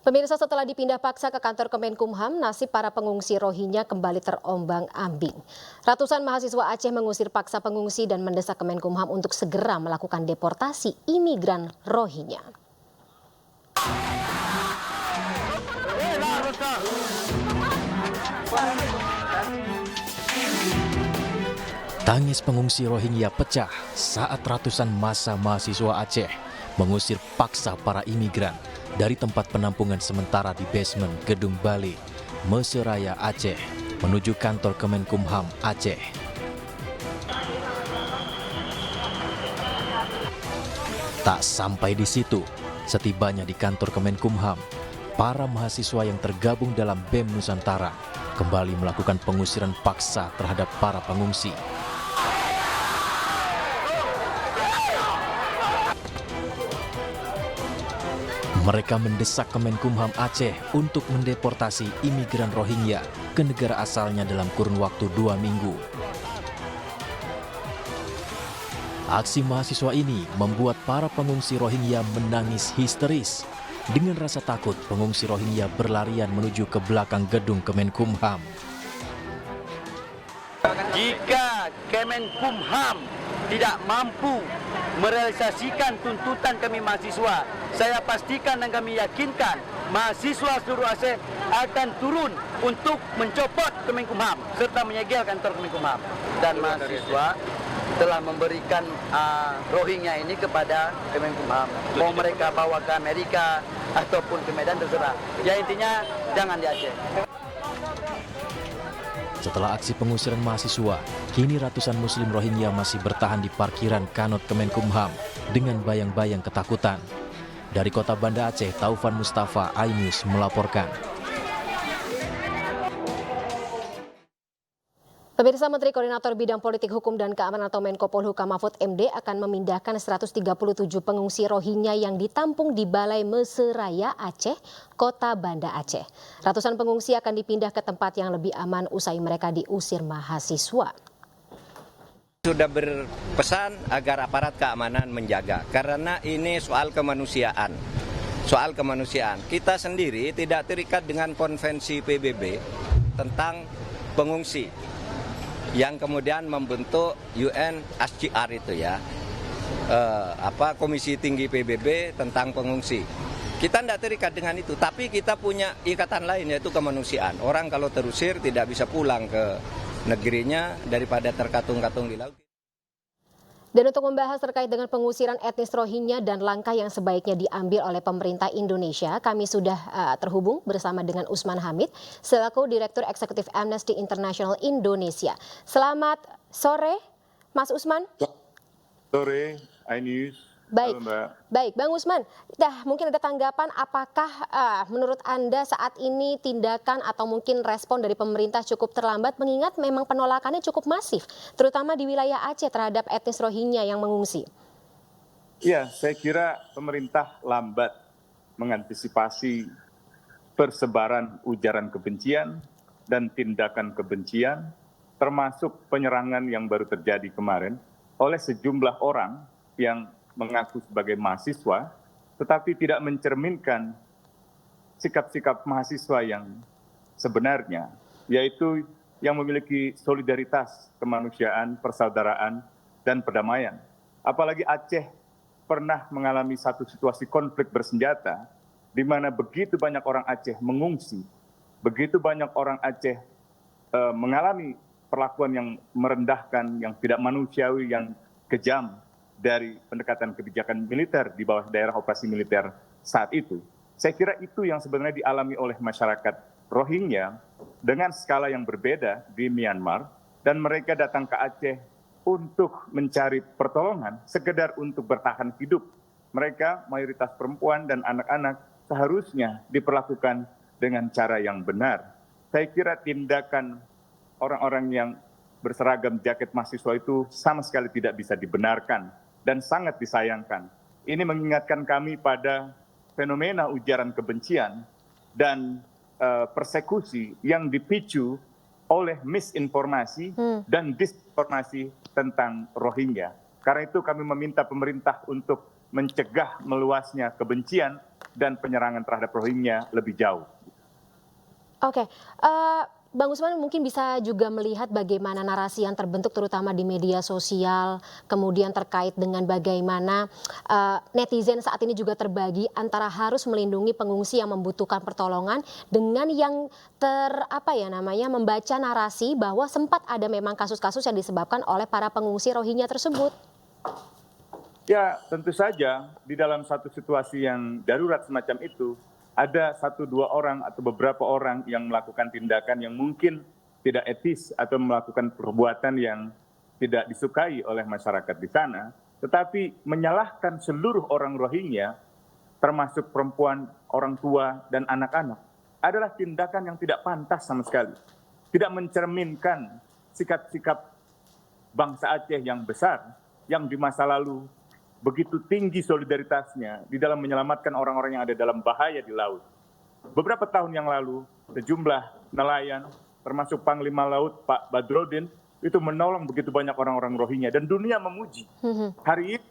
Pemirsa, setelah dipindah paksa ke kantor Kemenkumham, nasib para pengungsi Rohingya kembali terombang-ambing. Ratusan mahasiswa Aceh mengusir paksa pengungsi dan mendesak Kemenkumham untuk segera melakukan deportasi imigran Rohingya. Tangis pengungsi Rohingya pecah saat ratusan massa mahasiswa Aceh mengusir paksa para imigran dari tempat penampungan sementara di basement Gedung Bale, Meseraya, Aceh, menuju kantor Kemenkumham Aceh. Tak sampai di situ, setibanya di kantor Kemenkumham, para mahasiswa yang tergabung dalam BEM Nusantara kembali melakukan pengusiran paksa terhadap para pengungsi. Mereka mendesak Kemenkumham Aceh untuk mendeportasi imigran Rohingya ke negara asalnya dalam kurun waktu 2 minggu. Aksi mahasiswa ini membuat para pengungsi Rohingya menangis histeris. Dengan rasa takut, pengungsi Rohingya berlarian menuju ke belakang gedung Kemenkumham. Jika Kemenkumham tidak mampu merealisasikan tuntutan kami mahasiswa, saya pastikan dan kami yakinkan mahasiswa seluruh Aceh akan turun untuk mencopot Kemenkumham serta menyegel kantor Kemenkumham. Dan mahasiswa telah memberikan Rohingya ini kepada Kemenkumham. Mau mereka bawa ke Amerika ataupun ke Medan terserah. Ya intinya jangan di Aceh. Setelah aksi pengusiran mahasiswa, kini ratusan Muslim Rohingya masih bertahan di parkiran kantor Kemenkumham dengan bayang-bayang ketakutan. Dari kota Banda Aceh, Taufan Mustafa, iNews melaporkan. Pemirsa, Menteri Koordinator Bidang Politik Hukum dan Keamanan atau Menko Polhukam Mahfud MD akan memindahkan 137 pengungsi Rohingya yang ditampung di Balai Meseraya Aceh, Kota Banda Aceh. Ratusan pengungsi akan dipindah ke tempat yang lebih aman usai mereka diusir mahasiswa. Sudah berpesan agar aparat keamanan menjaga, karena ini soal kemanusiaan. Soal kemanusiaan. Kita sendiri tidak terikat dengan konvensi PBB tentang pengungsi yang kemudian membentuk UNHCR itu ya, Komisi Tinggi PBB tentang pengungsi. Kita tidak terikat dengan itu, tapi kita punya ikatan lain yaitu kemanusiaan. Orang kalau terusir tidak bisa pulang ke negerinya daripada terkatung-katung di laut. Dan untuk membahas terkait dengan pengusiran etnis Rohingya dan langkah yang sebaiknya diambil oleh pemerintah Indonesia, kami sudah terhubung bersama dengan Usman Hamid, selaku Direktur Eksekutif Amnesty International Indonesia. Selamat sore, Mas Usman. Sore, iNews. Baik, halo, Mbak. Baik, Bang Usman. Mungkin ada tanggapan apakah menurut Anda saat ini tindakan atau mungkin respon dari pemerintah cukup terlambat mengingat memang penolakannya cukup masif, terutama di wilayah Aceh terhadap etnis Rohingya yang mengungsi? Ya, saya kira pemerintah lambat mengantisipasi persebaran ujaran kebencian dan tindakan kebencian, termasuk penyerangan yang baru terjadi kemarin oleh sejumlah orang yang mengaku sebagai mahasiswa, tetapi tidak mencerminkan sikap-sikap mahasiswa yang sebenarnya, yaitu yang memiliki solidaritas, kemanusiaan, persaudaraan, dan perdamaian. Apalagi Aceh pernah mengalami satu situasi konflik bersenjata, di mana begitu banyak orang Aceh mengungsi, begitu banyak orang Aceh mengalami perlakuan yang merendahkan, yang tidak manusiawi, yang kejam, dari pendekatan kebijakan militer di bawah daerah operasi militer saat itu. Saya kira itu yang sebenarnya dialami oleh masyarakat Rohingya dengan skala yang berbeda di Myanmar, dan mereka datang ke Aceh untuk mencari pertolongan, sekedar untuk bertahan hidup. Mereka mayoritas perempuan dan anak-anak seharusnya diperlakukan dengan cara yang benar. Saya kira tindakan orang-orang yang berseragam jaket mahasiswa itu sama sekali tidak bisa dibenarkan dan sangat disayangkan. Ini mengingatkan kami pada fenomena ujaran kebencian dan persekusi yang dipicu oleh misinformasi dan disinformasi tentang Rohingya. Karena itu kami meminta pemerintah untuk mencegah meluasnya kebencian dan penyerangan terhadap Rohingya lebih jauh. Oke, Bang Usman mungkin bisa juga melihat bagaimana narasi yang terbentuk terutama di media sosial, kemudian terkait dengan bagaimana netizen saat ini juga terbagi antara harus melindungi pengungsi yang membutuhkan pertolongan dengan yang membaca narasi bahwa sempat ada memang kasus-kasus yang disebabkan oleh para pengungsi Rohingya tersebut. Ya, tentu saja di dalam satu situasi yang darurat semacam itu, ada 1-2 orang atau beberapa orang yang melakukan tindakan yang mungkin tidak etis atau melakukan perbuatan yang tidak disukai oleh masyarakat di sana, tetapi menyalahkan seluruh orang Rohingya, termasuk perempuan, orang tua, dan anak-anak, adalah tindakan yang tidak pantas sama sekali. Tidak mencerminkan sikap-sikap bangsa Aceh yang besar, yang di masa lalu begitu tinggi solidaritasnya di dalam menyelamatkan orang-orang yang ada dalam bahaya di laut. Beberapa tahun yang lalu, sejumlah nelayan, termasuk Panglima Laut Pak Badrodin, itu menolong begitu banyak orang-orang Rohingya. Dan dunia memuji. Hari ini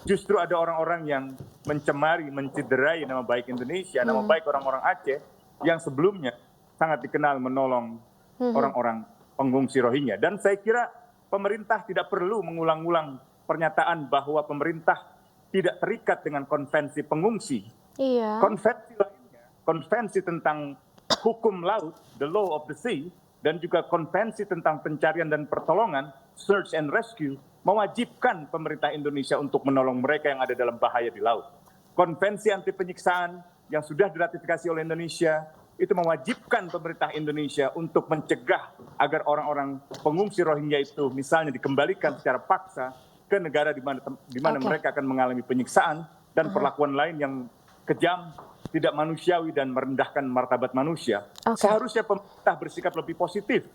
justru ada orang-orang yang mencemari, menciderai nama baik Indonesia, nama baik orang-orang Aceh, yang sebelumnya sangat dikenal menolong orang-orang pengungsi Rohingya. Dan saya kira pemerintah tidak perlu mengulang-ulang pernyataan bahwa pemerintah tidak terikat dengan konvensi pengungsi. Iya. Konvensi lainnya, konvensi tentang hukum laut, the law of the sea, dan juga konvensi tentang pencarian dan pertolongan, search and rescue, mewajibkan pemerintah Indonesia untuk menolong mereka yang ada dalam bahaya di laut. Konvensi anti penyiksaan yang sudah diratifikasi oleh Indonesia, itu mewajibkan pemerintah Indonesia untuk mencegah agar orang-orang pengungsi Rohingya itu misalnya dikembalikan secara paksa ke negara di mana mereka akan mengalami penyiksaan dan perlakuan lain yang kejam, tidak manusiawi dan merendahkan martabat manusia. Seharusnya pemerintah bersikap lebih positif,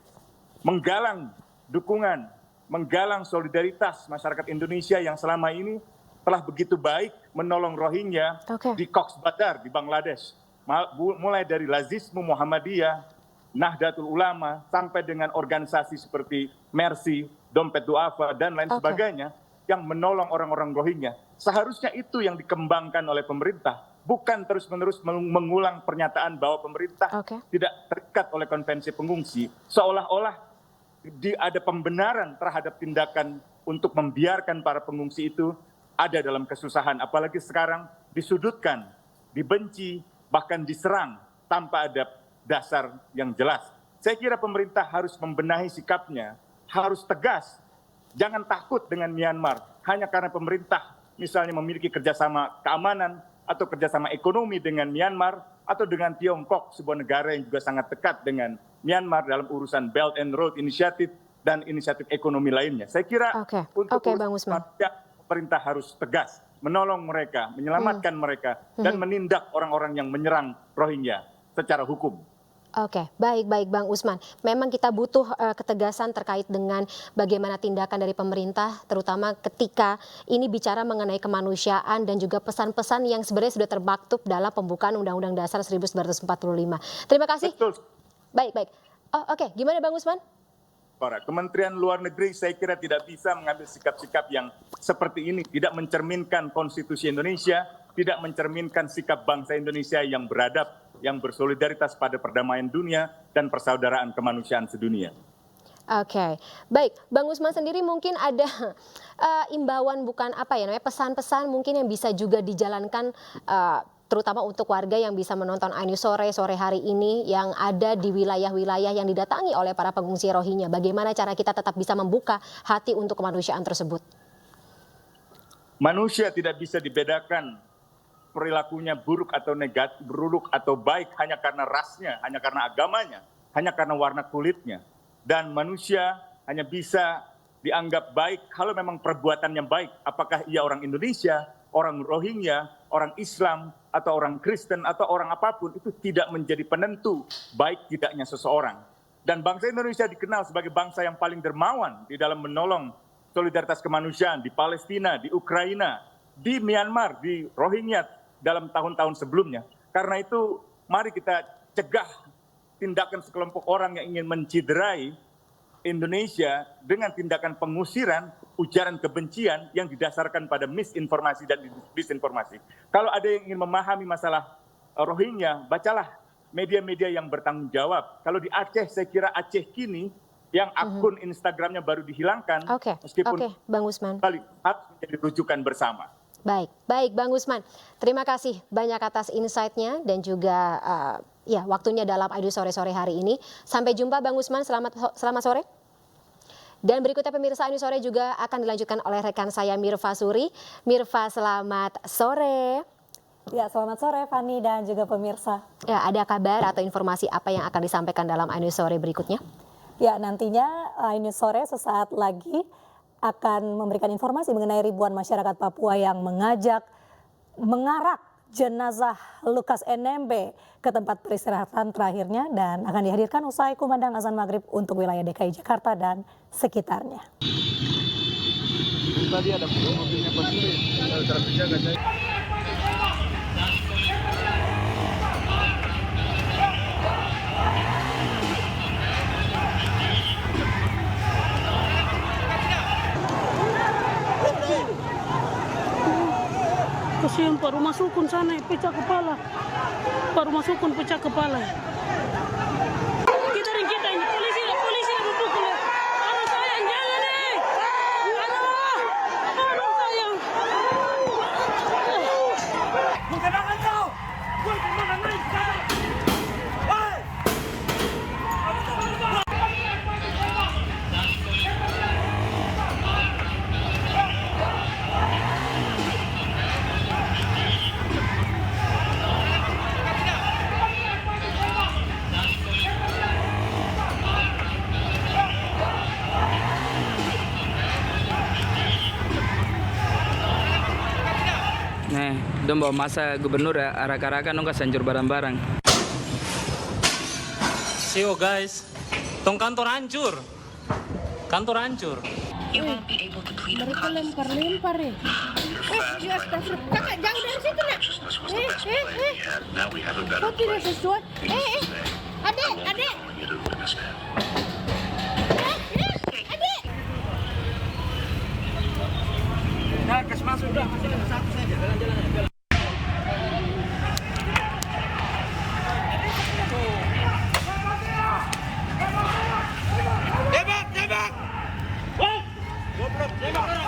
menggalang dukungan, menggalang solidaritas masyarakat Indonesia yang selama ini telah begitu baik menolong Rohingya di Cox's Bazar di Bangladesh. Mulai dari Lazismu Muhammadiyah, Nahdlatul Ulama, sampai dengan organisasi seperti Mercy, Dompet Duafa, dan lain sebagainya yang menolong orang-orang Rohingya. Seharusnya itu yang dikembangkan oleh pemerintah, bukan terus-menerus mengulang pernyataan bahwa pemerintah tidak terikat oleh konvensi pengungsi, seolah-olah ada pembenaran terhadap tindakan untuk membiarkan para pengungsi itu ada dalam kesusahan, apalagi sekarang disudutkan, dibenci, bahkan diserang tanpa ada dasar yang jelas. Saya kira pemerintah harus membenahi sikapnya, harus tegas. Jangan takut dengan Myanmar hanya karena pemerintah misalnya memiliki kerjasama keamanan atau kerjasama ekonomi dengan Myanmar atau dengan Tiongkok, sebuah negara yang juga sangat dekat dengan Myanmar dalam urusan Belt and Road Initiative dan inisiatif ekonomi lainnya. Saya kira untuk Bang Usman, pemerintah harus tegas menolong mereka, menyelamatkan mereka, dan menindak orang-orang yang menyerang Rohingya secara hukum. Baik Bang Usman. Memang kita butuh ketegasan terkait dengan bagaimana tindakan dari pemerintah, terutama ketika ini bicara mengenai kemanusiaan dan juga pesan-pesan yang sebenarnya sudah termaktub dalam pembukaan Undang-Undang Dasar 1945. Terima kasih. Betul. Baik. Gimana Bang Usman? Kementerian Luar Negeri saya kira tidak bisa mengambil sikap-sikap yang seperti ini, tidak mencerminkan konstitusi Indonesia, tidak mencerminkan sikap bangsa Indonesia yang beradab, yang bersolidaritas pada perdamaian dunia dan persaudaraan kemanusiaan sedunia. Baik, Bang Usman sendiri mungkin ada imbauan pesan-pesan mungkin yang bisa juga dijalankan terutama untuk warga yang bisa menonton iNews sore hari ini yang ada di wilayah-wilayah yang didatangi oleh para pengungsi Rohingya. Bagaimana cara kita tetap bisa membuka hati untuk kemanusiaan tersebut? Manusia tidak bisa dibedakan perilakunya buruk atau negatif, buruk atau baik hanya karena rasnya, hanya karena agamanya, hanya karena warna kulitnya. Dan manusia hanya bisa dianggap baik kalau memang perbuatannya baik. Apakah ia orang Indonesia, orang Rohingya, orang Islam, atau orang Kristen, atau orang apapun, itu tidak menjadi penentu baik tidaknya seseorang. Dan bangsa Indonesia dikenal sebagai bangsa yang paling dermawan di dalam menolong solidaritas kemanusiaan di Palestina, di Ukraina, di Myanmar, di Rohingya dalam tahun-tahun sebelumnya. Karena itu mari kita cegah tindakan sekelompok orang yang ingin menciderai Indonesia dengan tindakan pengusiran, ujaran kebencian yang didasarkan pada misinformasi dan disinformasi. Kalau ada yang ingin memahami masalah Rohingya, bacalah media-media yang bertanggung jawab. Kalau di Aceh, saya kira Aceh kini yang akun Instagramnya baru dihilangkan, meskipun Bang Usman harus menjadi rujukan bersama. Baik Bang Usman. Terima kasih banyak atas insight-nya dan juga waktunya dalam Aidu Sore-sore hari ini. Sampai jumpa Bang Usman, selamat sore. Dan berikutnya pemirsa Aidu Sore juga akan dilanjutkan oleh rekan saya Mirva Suri. Mirva, selamat sore. Ya, selamat sore Fani dan juga pemirsa. Ya, ada kabar atau informasi apa yang akan disampaikan dalam Aidu Sore berikutnya? Ya, nantinya Aidu Sore sesaat lagi akan memberikan informasi mengenai ribuan masyarakat Papua yang mengarak jenazah Lukas NMB ke tempat peristirahatan terakhirnya dan akan dihadirkan usai kumandang azan maghrib untuk wilayah DKI Jakarta dan sekitarnya. Tadi ada mobilnya Pak Suri. Kasihan Pak Rumah Sukun sana pecah kepala. Pak Rumah Sukun pecah kepala. Kita ini polisi yang memukul. Aduh sayang jangan nih. Aduh sayang. Mengkenakan kau. Gue kemana naik sekarang. Nih, dong bawa masa gubernur ya, arak-arakan dong kasih hancur barang-barang. Sio guys, tong kantor hancur. Kantor hancur. Mereka lempar ya. Kakak jauh dari situ nak. Kok tidak sesuai? Adek. Adek. Nah, kas masuk udah, masih satu saja. Jalan. Tembak. Goblok, tembak orang.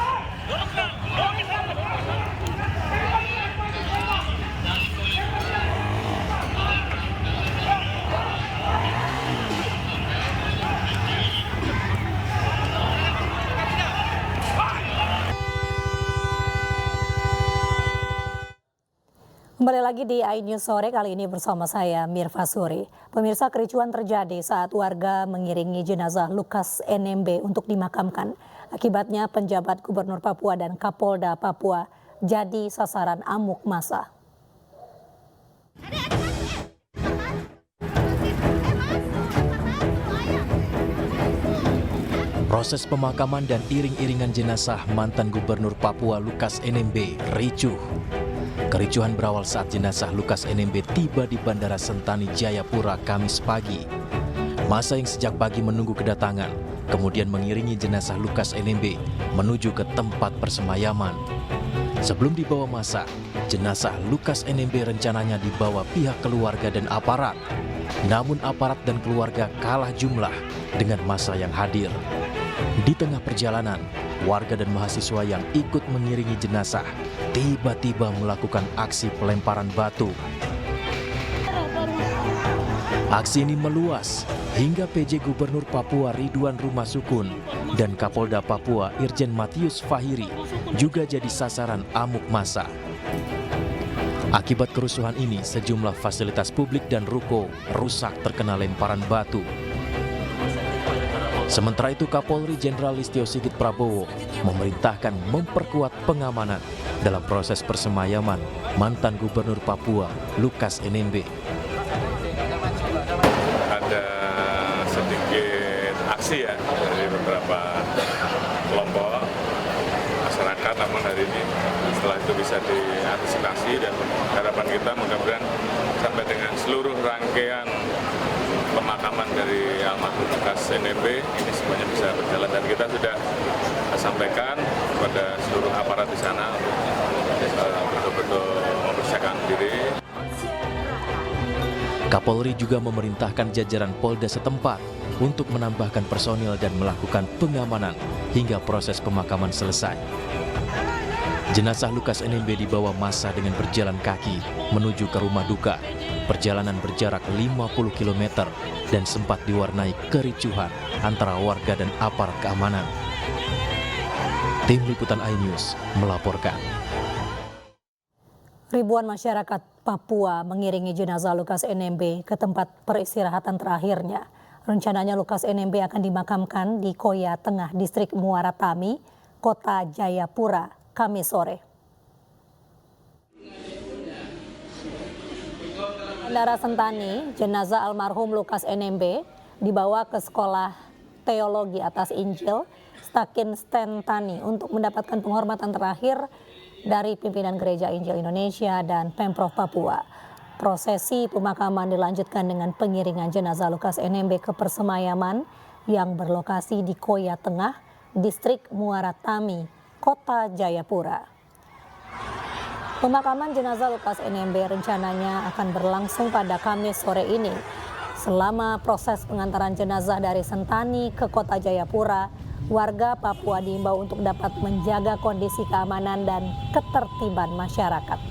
Kembali lagi di iNews Sore, kali ini bersama saya Mirva Suri. Pemirsa, kericuan terjadi saat warga mengiringi jenazah Lukas NMB untuk dimakamkan. Akibatnya penjabat Gubernur Papua dan Kapolda Papua jadi sasaran amuk massa. Proses pemakaman dan iring-iringan jenazah mantan Gubernur Papua Lukas NMB ricuh. Kericuhan berawal saat jenazah Lukas NMB tiba di Bandara Sentani Jayapura Kamis pagi. Massa yang sejak pagi menunggu kedatangan, kemudian mengiringi jenazah Lukas NMB menuju ke tempat persemayaman. Sebelum dibawa massa, jenazah Lukas NMB rencananya dibawa pihak keluarga dan aparat. Namun aparat dan keluarga kalah jumlah dengan massa yang hadir. Di tengah perjalanan, warga dan mahasiswa yang ikut mengiringi jenazah tiba-tiba melakukan aksi pelemparan batu. Aksi ini meluas hingga PJ Gubernur Papua Ridwan Rumah Sukun dan Kapolda Papua Irjen Matius Fahiri juga jadi sasaran amuk massa. Akibat kerusuhan ini, sejumlah fasilitas publik dan ruko rusak terkena lemparan batu. Sementara itu, Kapolri Jenderal Listio Sigit Prabowo memerintahkan memperkuat pengamanan dalam proses persemayaman mantan Gubernur Papua Lukas NMB. Ada sedikit aksi ya dari beberapa kelompok masyarakat, namun hari ini setelah itu bisa diantisipasi dan harapan kita mudah-mudahan sampai dengan seluruh rangkaian pemakaman dari almarhum Lukas NMB ini semuanya bisa berjalan, dan kita sudah sampaikan kepada seluruh aparat di sana untuk betul-betul mempersiapkan diri. Kapolri juga memerintahkan jajaran Polda setempat untuk menambahkan personil dan melakukan pengamanan hingga proses pemakaman selesai. Jenazah Lukas NMB dibawa massa dengan berjalan kaki menuju ke rumah duka. Perjalanan berjarak 50 km dan sempat diwarnai kericuhan antara warga dan aparat keamanan. Tim Liputan iNews melaporkan. Ribuan masyarakat Papua mengiringi jenazah Lukas NMB ke tempat peristirahatan terakhirnya. Rencananya Lukas NMB akan dimakamkan di Koya Tengah, Distrik Muara Tami, Kota Jayapura, Kamis sore. Bandara Sentani, jenazah almarhum Lukas NMB dibawa ke Sekolah Teologi Atas Injil Stakin Stentani untuk mendapatkan penghormatan terakhir dari pimpinan Gereja Injil Indonesia dan Pemprov Papua. Prosesi pemakaman dilanjutkan dengan pengiringan jenazah Lukas NMB ke persemayaman yang berlokasi di Koya Tengah, Distrik Muara Tami, Kota Jayapura. Pemakaman jenazah Lukas NMB rencananya akan berlangsung pada Kamis sore ini. Selama proses pengantaran jenazah dari Sentani ke Kota Jayapura, warga Papua diimbau untuk dapat menjaga kondisi keamanan dan ketertiban masyarakat.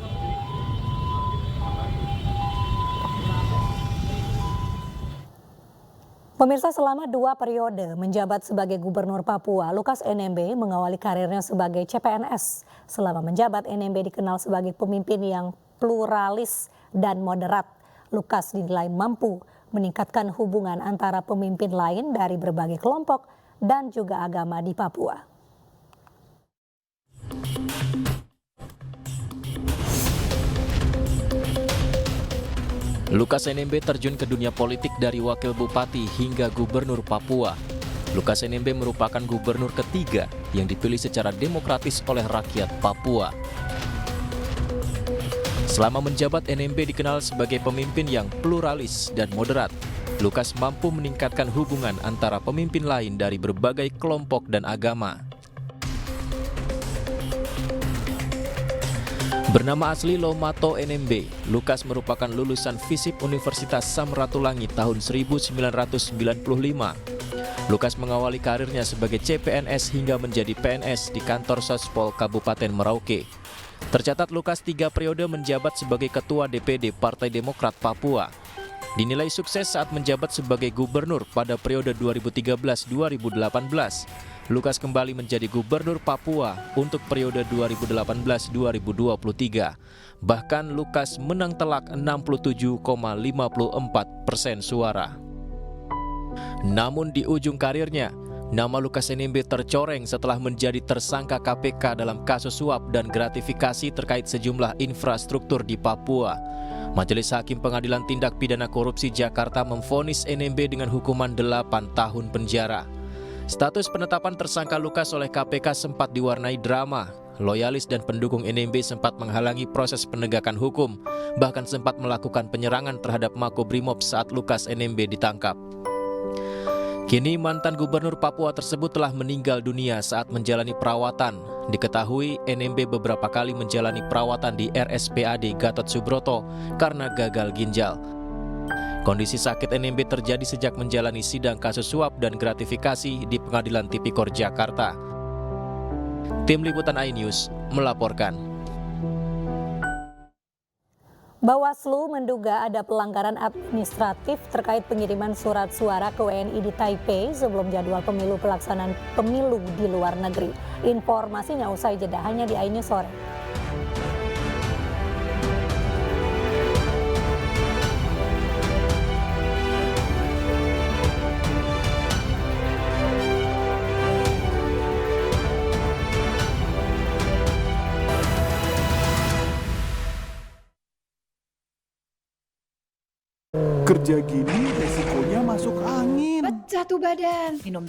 Pemirsa, selama 2 periode menjabat sebagai Gubernur Papua, Lukas NMB mengawali karirnya sebagai CPNS. Selama menjabat, NMB dikenal sebagai pemimpin yang pluralis dan moderat. Lukas dinilai mampu meningkatkan hubungan antara pemimpin lain dari berbagai kelompok dan juga agama di Papua. Lukas NMB terjun ke dunia politik dari wakil bupati hingga gubernur Papua. Lukas NMB merupakan gubernur ketiga yang dipilih secara demokratis oleh rakyat Papua. Selama menjabat, NMB dikenal sebagai pemimpin yang pluralis dan moderat. Lukas mampu meningkatkan hubungan antara pemimpin lain dari berbagai kelompok dan agama. Bernama asli Lomato NMB, Lukas merupakan lulusan FISIP Universitas Samratulangi tahun 1995. Lukas mengawali karirnya sebagai CPNS hingga menjadi PNS di kantor Sospol Kabupaten Merauke. Tercatat Lukas 3 periode menjabat sebagai Ketua DPD Partai Demokrat Papua. Dinilai sukses saat menjabat sebagai gubernur pada periode 2013-2018. Lukas kembali menjadi gubernur Papua untuk periode 2018-2023. Bahkan Lukas menang telak 67,54% suara. Namun di ujung karirnya, nama Lukas NMB tercoreng setelah menjadi tersangka KPK dalam kasus suap dan gratifikasi terkait sejumlah infrastruktur di Papua. Majelis Hakim Pengadilan Tindak Pidana Korupsi Jakarta memvonis NMB dengan hukuman 8 tahun penjara. Status penetapan tersangka Lukas oleh KPK sempat diwarnai drama. Loyalis dan pendukung NMB sempat menghalangi proses penegakan hukum, bahkan sempat melakukan penyerangan terhadap Makobrimob saat Lukas NMB ditangkap. Kini mantan gubernur Papua tersebut telah meninggal dunia saat menjalani perawatan. Diketahui NMB beberapa kali menjalani perawatan di RSPAD Gatot Subroto karena gagal ginjal. Kondisi sakit NMB terjadi sejak menjalani sidang kasus suap dan gratifikasi di Pengadilan Tipikor Jakarta. Tim Liputan iNews melaporkan. Bawaslu menduga ada pelanggaran administratif terkait pengiriman surat suara ke WNI di Taipei sebelum jadwal pemilu pelaksanaan pemilu di luar negeri. Informasinya usai jeda hanya di iNews sore. Kerja gini resikonya masuk angin. Pecah tuh badan. Minum